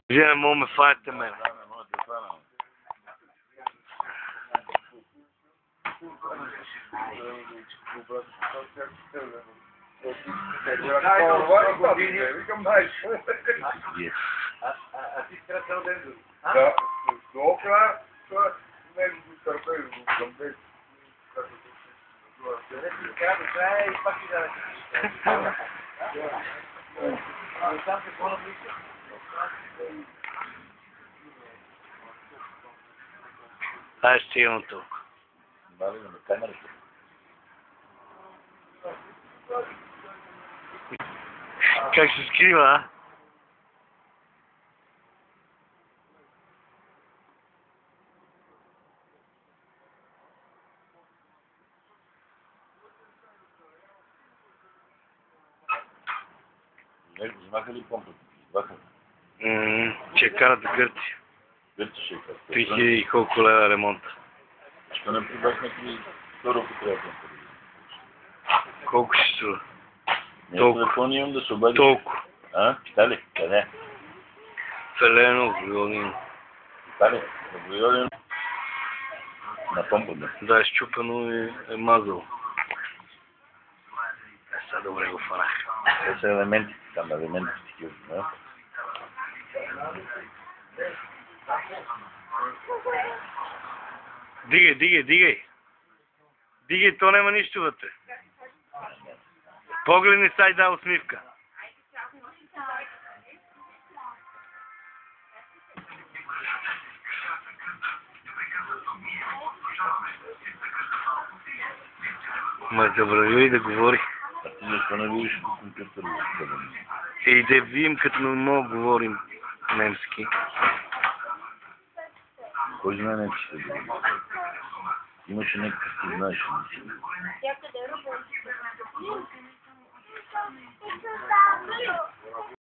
Вие не мога ме фанете мен. А ти трябва цял ден да. Доокра, не го търпей, го гъмбей. Не си трябва да края и пак ти да там се какво наближа? Аз ще имам толкова. Бали на камерата. Как се скрива, а? Знаха ли помпата? Знаха. Ще карат в Гърция. Гърция ще карат. 3000 и колко лева ремонта. Що не прибахме при второ потребно? Колко ще струва? Не, телефон имам да се обадиш. Толкова. А? Питали? Къде? Фелено, Виолин. Питали? Виолин. На помпата. Да, е щупено и е мазало. Сега добре го фанах. Те са елементи, там елементи такива, не? Дигай, дигай, дигай. Дигай, то няма нищо вътре. Погледни сай да усмивка. Ма забрави да говори. А ти защо не видиш компютър? И да видим, като не мога говорим немски. Кой знае немски ще бъде? Имаше някакъв, ти знаеш.